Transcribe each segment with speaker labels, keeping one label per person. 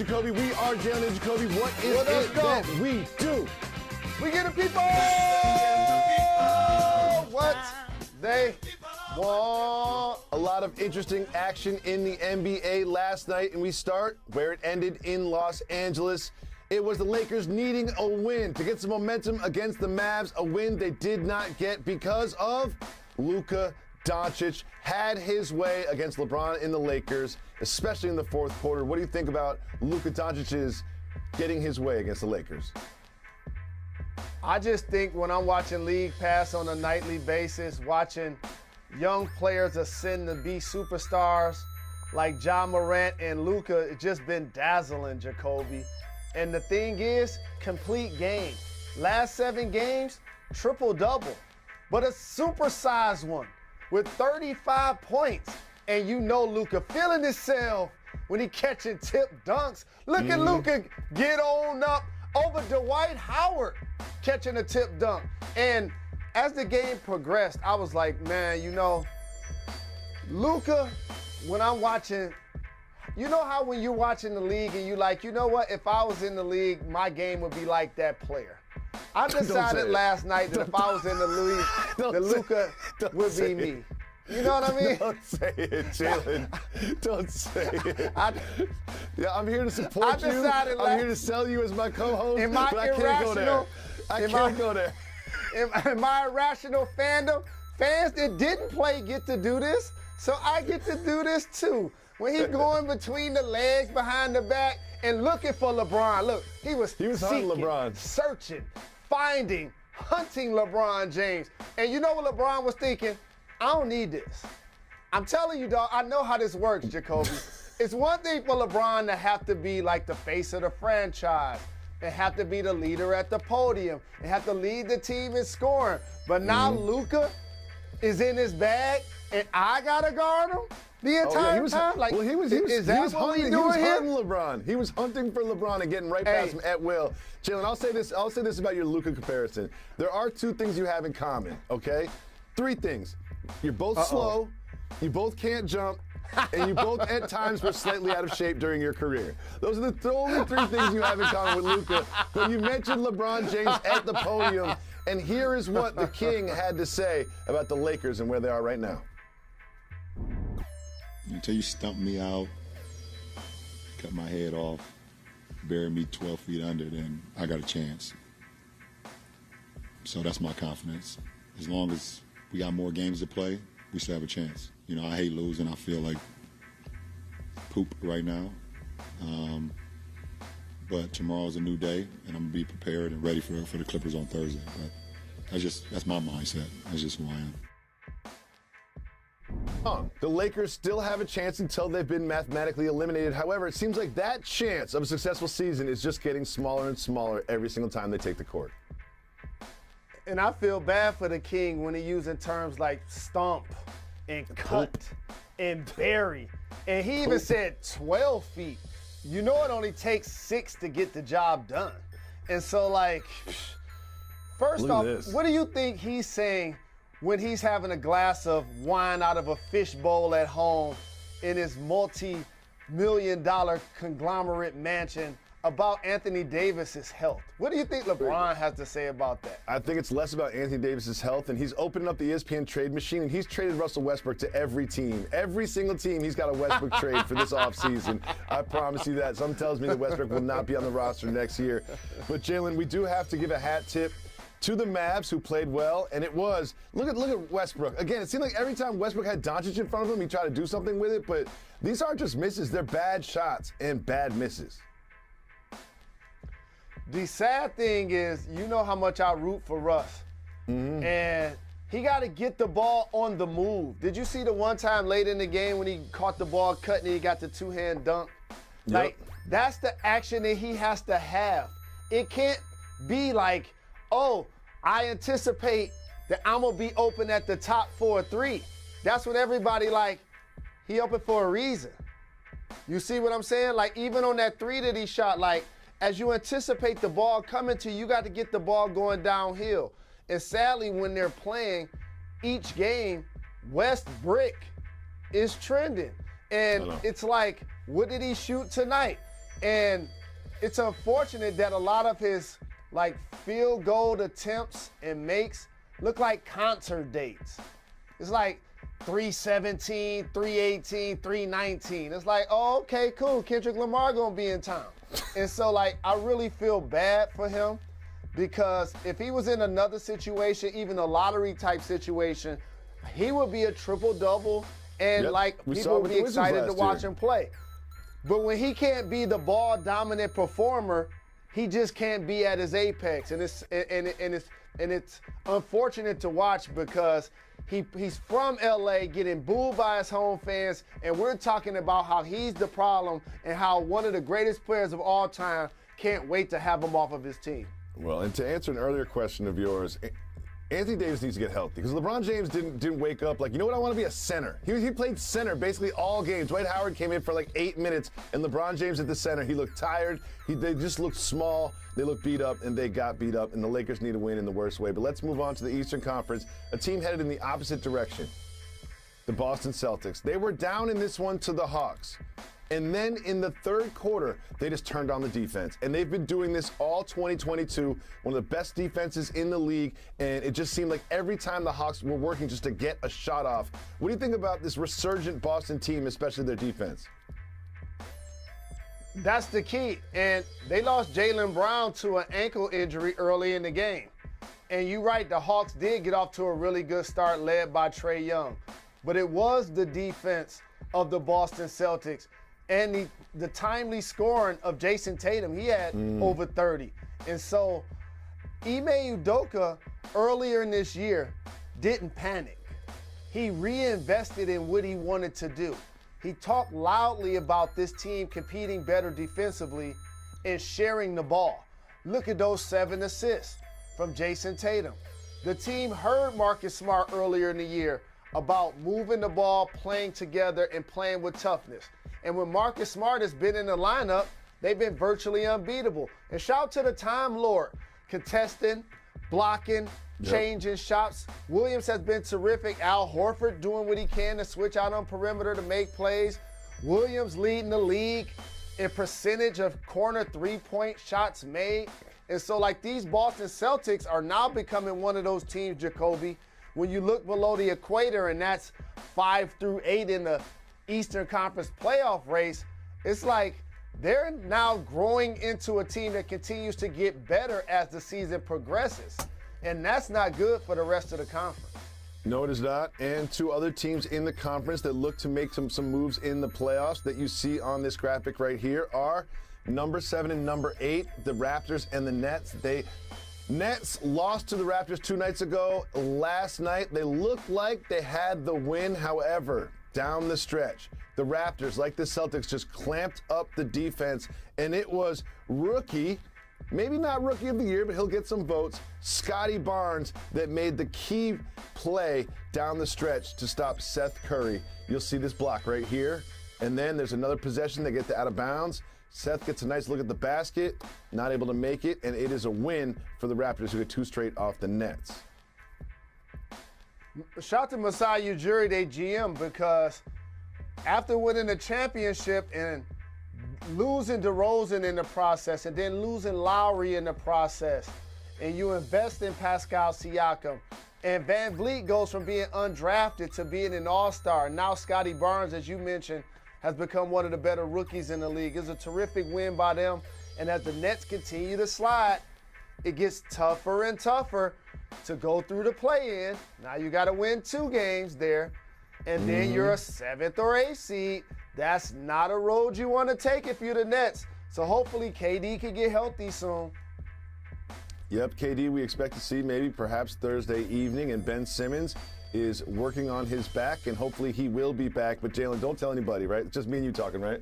Speaker 1: Jacoby. We are Jalen and Jacoby. What is it that we do?
Speaker 2: We get the people what they want.
Speaker 1: A lot of interesting action in the NBA last night, and we start where it ended in Los Angeles. It was the Lakers needing a win to get some momentum against the Mavs, a win they did not get because of Luka Doncic had his way against LeBron in the Lakers, especially in the fourth quarter. What do you think about Luka Doncic's getting his way against the Lakers?
Speaker 2: I just think when I'm watching League Pass on a nightly basis, watching young players ascend to be superstars like Ja Morant and Luka, it's just been dazzling, Jacoby. And the thing is, complete game. Last 7 games, triple-double, but a supersized one with 35 points. And you know Luka feeling himself when he catching tip dunks. Look at Luka get on up over Dwight Howard catching a tip dunk. And as the game progressed, I was like, man, you know, Luka, when I'm watching, you know how when you're watching the league and you like, you know what, if I was in the league, my game would be like that player. I decided last night that if I was in the league, that Luka would be me. You know what I mean?
Speaker 1: Don't say it, Jalen. Don't say it. I'm here to support you. I'm here to sell you as my co-host, but I can't go there. I can't go there.
Speaker 2: In my irrational fandom, fans that didn't play get to do this, so I get to do this too. When he's going between the legs, behind the back, and looking for LeBron. Look, he was
Speaker 1: hunting LeBron,
Speaker 2: searching, finding, hunting LeBron James. And you know what LeBron was thinking? I don't need this. I'm telling you, dog, I know how this works, Jacoby. It's one thing for LeBron to have to be like the face of the franchise and have to be the leader at the podium and have to lead the team in scoring. But now Luka is in his bag and I got to guard him the entire time? Like,
Speaker 1: well, he was hunting LeBron. He was hunting for LeBron and getting right past him at will. Jalen, I'll say this about your Luka comparison. There are 2 things you have in common, okay? 3 things. You're both slow, you both can't jump, and you both at times were slightly out of shape during your career. Those are the only 3 things you have in common with Luka. But you mentioned LeBron James at the podium, and here is what the King had to say about the Lakers and where they are right now.
Speaker 3: Until you stump me out, cut my head off, bury me 12 feet under, then I got a chance. So that's my confidence. As long as we got more games to play, we still have a chance. You know, I hate losing. I feel like poop right now. But tomorrow's a new day, and I'm going to be prepared and ready for the Clippers on Thursday. But that's my mindset. That's just who I am.
Speaker 1: The Lakers still have a chance until they've been mathematically eliminated. However, it seems like that chance of a successful season is just getting smaller and smaller every single time they take the court.
Speaker 2: And I feel bad for the King when he using terms like stomp and cut and bury. And he even said 12 feet. You know it only takes 6 to get the job done. And so, like, first off, what do you think he's saying when he's having a glass of wine out of a fish bowl at home in his multi-million-dollar conglomerate mansion about Anthony Davis's health? What do you think LeBron has to say about that?
Speaker 1: I think it's less about Anthony Davis's health, and he's opening up the ESPN trade machine, and he's traded Russell Westbrook to every team. Every single team, he's got a Westbrook trade for this offseason. I promise you that. Some tells me that Westbrook will not be on the roster next year. But, Jalen, we do have to give a hat tip to the Mavs, who played well, and it was, look at Westbrook. Again, it seemed like every time Westbrook had Doncic in front of him, he tried to do something with it, but these aren't just misses. They're bad shots and bad misses.
Speaker 2: The sad thing is, you know how much I root for Russ. And he got to get the ball on the move. Did you see the one time late in the game when he caught the ball cutting and he got the 2-hand dunk?
Speaker 1: Yep.
Speaker 2: Like, that's the action that he has to have. It can't be like, oh, I anticipate that I'm going to be open at the top for a 3. That's what everybody like, he open for a reason. You see what I'm saying? Like, even on that 3 that he shot, like, as you anticipate the ball coming to you, you got to get the ball going downhill. And sadly, when they're playing each game, Westbrook is trending. And it's like, what did he shoot tonight? And it's unfortunate that a lot of his like field goal attempts and makes look like concert dates. It's like 317, 318, 319. It's like, oh, okay, cool. Kendrick Lamar gonna be in town. And so like I really feel bad for him because if he was in another situation, even a lottery type situation, he would be a triple-double and like people would be excited to watch him play. But when he can't be the ball dominant performer, he just can't be at his apex. And it's unfortunate to watch because he's from LA getting booed by his home fans, and we're talking about how he's the problem and how one of the greatest players of all time can't wait to have him off of his team.
Speaker 1: Well, and to answer an earlier question of yours, Anthony Davis needs to get healthy because LeBron James didn't wake up like, you know what, I want to be a center. He played center basically all games. Dwight Howard came in for like 8 minutes, and LeBron James at the center. He looked tired. They just looked small. They looked beat up, and they got beat up, and the Lakers need to win in the worst way. But let's move on to the Eastern Conference, a team headed in the opposite direction, the Boston Celtics. They were down in this one to the Hawks. And then in the third quarter, they just turned on the defense. And they've been doing this all 2022, one of the best defenses in the league. And it just seemed like every time the Hawks were working just to get a shot off. What do you think about this resurgent Boston team, especially their defense?
Speaker 2: That's the key. And they lost Jalen Brown to an ankle injury early in the game. And you're right, the Hawks did get off to a really good start led by Trae Young. But it was the defense of the Boston Celtics and the timely scoring of Jason Tatum. He had over 30. And so Ime Udoka earlier in this year didn't panic. He reinvested in what he wanted to do. He talked loudly about this team competing better defensively and sharing the ball. Look at those 7 assists from Jason Tatum. The team heard Marcus Smart earlier in the year about moving the ball, playing together, and playing with toughness. And when Marcus Smart has been in the lineup, they've been virtually unbeatable. And shout out to the Time Lord, contesting, blocking, changing shots. Williams has been terrific. Al Horford doing what he can to switch out on perimeter to make plays. Williams leading the league in percentage of corner three-point shots made. And so like these Boston Celtics are now becoming one of those teams, Jacoby, when you look below the equator, and that's 5 through 8 in the Eastern Conference playoff race, it's like they're now growing into a team that continues to get better as the season progresses. And that's not good for the rest of the conference.
Speaker 1: No, it is not. And two other teams in the conference that look to make some moves in the playoffs that you see on this graphic right here are number 7 and number 8, the Raptors and the Nets. Nets lost to the Raptors 2 nights ago. Last night, they looked like they had the win. However, down the stretch, the Raptors, like the Celtics, just clamped up the defense, and it was rookie, maybe not rookie of the year, but he'll get some votes, Scotty Barnes, that made the key play down the stretch to stop Seth Curry. You'll see this block right here, and then there's another possession. They get to out of bounds. Seth gets a nice look at the basket, not able to make it, and it is a win for the Raptors, who get 2 straight off the Nets.
Speaker 2: Shout out to Masai Ujiri, their GM, because after winning the championship and losing DeRozan in the process and then losing Lowry in the process, and you invest in Pascal Siakam, and Van Vliet goes from being undrafted to being an all-star. Now Scotty Barnes, as you mentioned, has become one of the better rookies in the league. It's a terrific win by them. And as the Nets continue to slide, it gets tougher and tougher to go through the play-in. Now you got to win 2 games there, and then you're a 7th or 8th seed. That's not a road you want to take if you're the Nets. So hopefully KD can get healthy soon.
Speaker 1: Yep, KD we expect to see maybe perhaps Thursday evening, and Ben Simmons is working on his back, and hopefully he will be back. But Jalen, don't tell anybody, right? It's just me and you talking, right?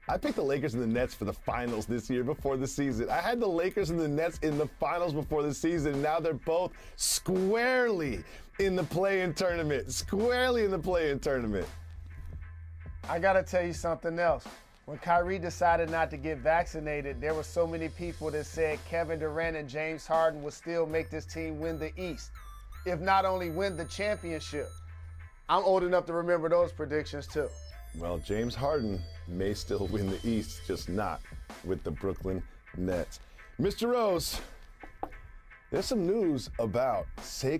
Speaker 1: I picked the Lakers and the Nets for the finals this year before the season. I had the Lakers and the Nets in the finals before the season, and now they're both squarely in the play-in tournament. Squarely in the play-in tournament.
Speaker 2: I got to tell you something else. When Kyrie decided not to get vaccinated, there were so many people that said Kevin Durant and James Harden would still make this team win the East, if not only win the championship. I'm old enough to remember those predictions too.
Speaker 1: Well, James Harden may still win the East, just not with the Brooklyn Nets. Mr. Rose, there's some news about Saquon.